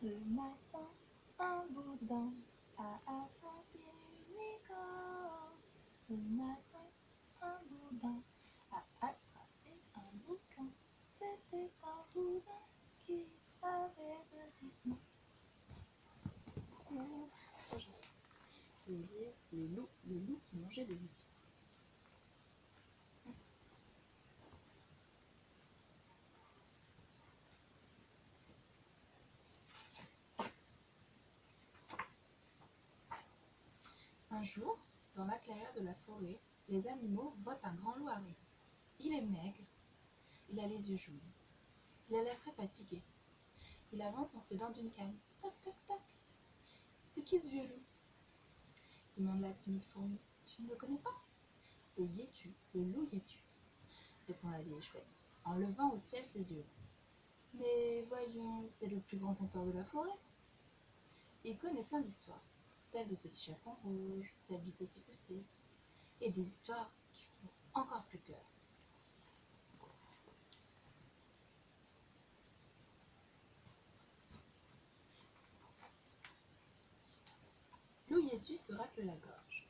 Ce matin, un boudin a attrapé une licorne. Ce matin, un boudin a attrapé un bouquin. C'était un boudin qui avait petites mains. Je vais lire le loup qui mangeait des histoires. Un jour, dans la clairière de la forêt, les animaux voient un grand loup arriver. Il est maigre, il a les yeux jaunes, il a l'air très fatigué. Il avance en s'aidant d'une canne. Toc, toc, toc. C'est qui ce vieux loup? Demande la timide fourmi. Tu ne le connais pas? C'est Yétu, le loup Yétu, répond la vieille chouette, en levant au ciel ses yeux. Mais voyons, c'est le plus grand conteur de la forêt. Il connaît plein d'histoires. Celle du petit chapon rouge, celle du petit poussé, et des histoires qui font encore plus peur. Loup Yétu se racle la gorge.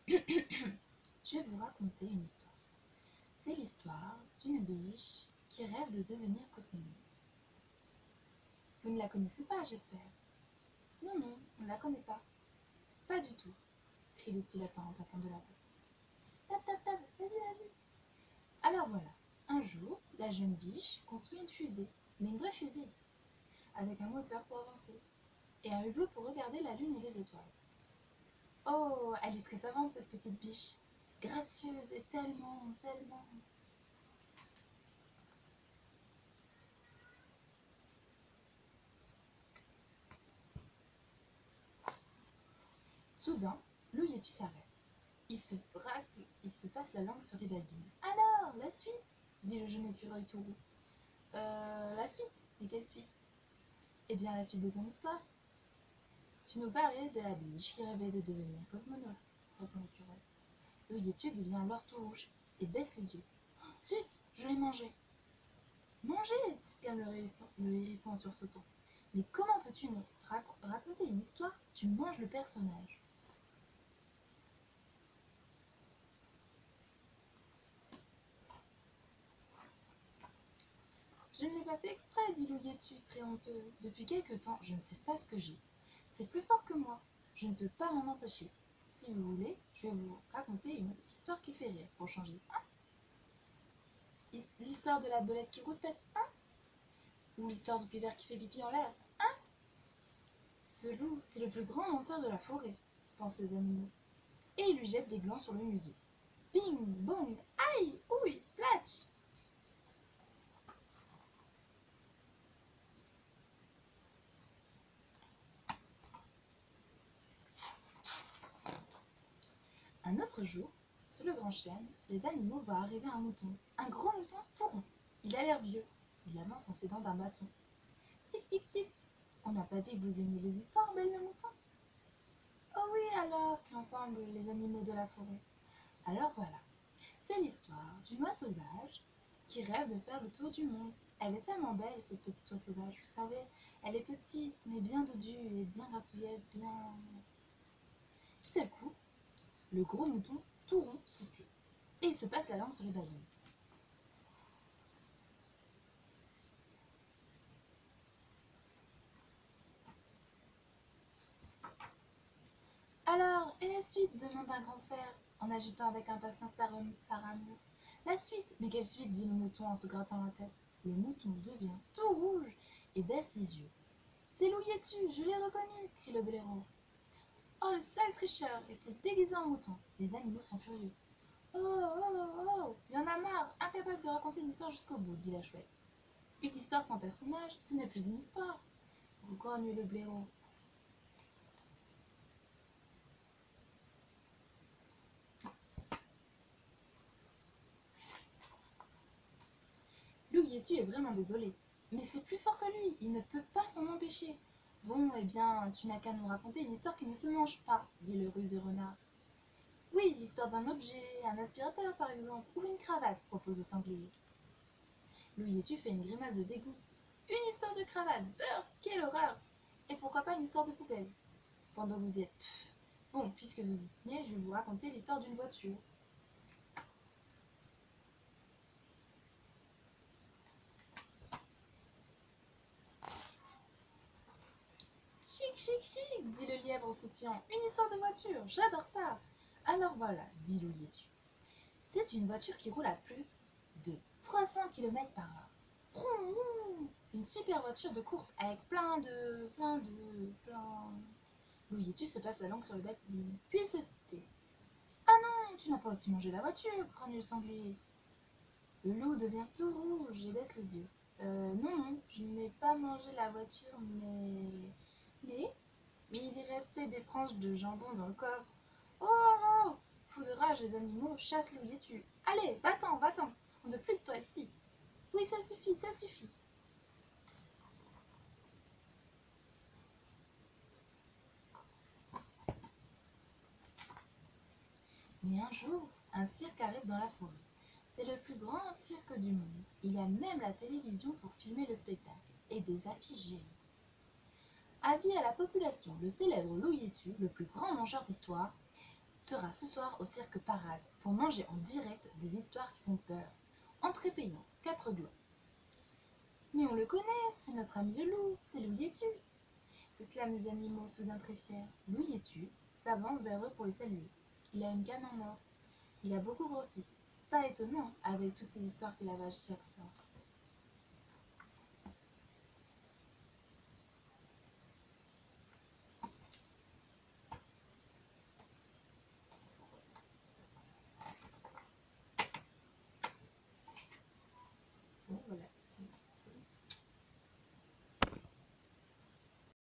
Je vais vous raconter une histoire. C'est l'histoire d'une biche qui rêve de devenir cosmonaute. Vous ne la connaissez pas, j'espère? Non, non, on ne la connaît pas. Pas du tout, crie le petit lapin en tapant de la porte. Tap, tap, tap, vas-y, vas-y. Alors voilà, un jour, la jeune biche construit une fusée, mais une vraie fusée, avec un moteur pour avancer, et un hublot pour regarder la lune et les étoiles. Oh, elle est très savante, cette petite biche, gracieuse et tellement, tellement... Soudain, Loup Yétu s'arrête. Il se braque, il se passe la langue sur les babines. Alors, la suite, dit le jeune écureuil tout roux. La suite? Mais quelle suite? Eh bien, la suite de ton histoire. Tu nous parlais de la biche qui rêvait de devenir cosmonaute, répond l'écureuil. Le Yétu devient alors tout rouge et baisse les yeux. Oh, zut, je l'ai mangé. Manger, s'exclame le hérisson en sursautant. Mais comment peux-tu raconter une histoire si tu manges le personnage? Je ne l'ai pas fait exprès, dit Loup Yétu, très honteux. Depuis quelque temps, je ne sais pas ce que j'ai. C'est plus fort que moi. Je ne peux pas m'en empêcher. Si vous voulez, je vais vous raconter une histoire qui fait rire, pour changer. Hein? L'histoire de la belette qui rouspète, hein? Ou l'histoire du pivert qui fait pipi en l'air, hein? Ce loup, c'est le plus grand menteur de la forêt, pensent les animaux. Et il lui jette des glands sur le museau. Bing, bong, aïe, ouille, splatch! Un autre jour, sous le grand chêne, les animaux voient arriver un mouton. Un gros mouton tout rond. Il a l'air vieux. Il avance en s'aidant d'un bâton. Tic, tic, tic. On n'a pas dit que vous aimiez les histoires, belle le mouton? Oh oui, alors, qu'ensemble les animaux de la forêt. Alors voilà, c'est l'histoire d'une oie sauvage qui rêve de faire le tour du monde. Elle est tellement belle, cette petite oie sauvage, vous savez. Elle est petite, mais bien dodue et bien grassouillette, bien... Tout à coup, le gros mouton, tout rond, se tait. Et il se passe la langue sur les babines. Alors, et la suite demande un grand cerf, en agitant avec impatience sa ramure. La suite? Mais quelle suite? Dit le mouton en se grattant la tête. Le mouton devient tout rouge et baisse les yeux. C'est Loup Yétu, je l'ai reconnu, crie le blaireau. Oh, le sale tricheur, il s'est déguisé en mouton. Les animaux sont furieux. Oh, oh, oh, il y en a marre, incapable de raconter une histoire jusqu'au bout, dit la chouette. Une histoire sans personnage, ce n'est plus une histoire, grogne le blaireau. Loup Yétu est vraiment désolé, mais c'est plus fort que lui, il ne peut pas s'en empêcher. Bon, eh bien, tu n'as qu'à nous raconter une histoire qui ne se mange pas, dit le rusé renard. Oui, l'histoire d'un objet, un aspirateur par exemple, ou une cravate, propose le sanglier. Loup Yétu fait une grimace de dégoût. Une histoire de cravate, beurre, quelle horreur! pas une histoire de poubelle. Pendant que vous y êtes. Bon, puisque vous y tenez, je vais vous raconter l'histoire d'une voiture. Chic, chic, chic, dit le lièvre en sautillant. Une histoire de voiture, j'adore ça. Alors voilà, dit Louis-Étu. C'est une voiture qui roule à plus de 300 km par heure. Vroom, vroom. Une super voiture de course avec plein... Louis-Étu se passe la langue sur le bâtiment, puis il se tait. Ah non, tu n'as pas aussi mangé la voiture, grogne le sanglier. Le loup devient tout rouge et baisse les yeux. Non, je n'ai pas mangé la voiture, mais il est resté des tranches de jambon dans le coffre. Oh, oh, fou de rage, les animaux chassent Louis-Étu. Allez, va-t'en, va-t'en, on ne veut plus de toi ici. Oui, ça suffit, ça suffit. Mais un jour, un cirque arrive dans la forêt. C'est le plus grand cirque du monde. Il y a même la télévision pour filmer le spectacle et des affiches géantes. Avis à la population, le célèbre Louis-Étu, le plus grand mangeur d'histoire, sera ce soir au cirque Parade pour manger en direct des histoires qui font peur. Entrée payante, 4 glands. Mais on le connaît, c'est notre ami le loup, c'est Louis-Étu. S'exclament les animaux, soudain très fiers. Louis-Étu s'avance vers eux pour les saluer. Il a une canne en or. Il a beaucoup grossi. Pas étonnant, avec toutes ces histoires qu'il avale chaque soir.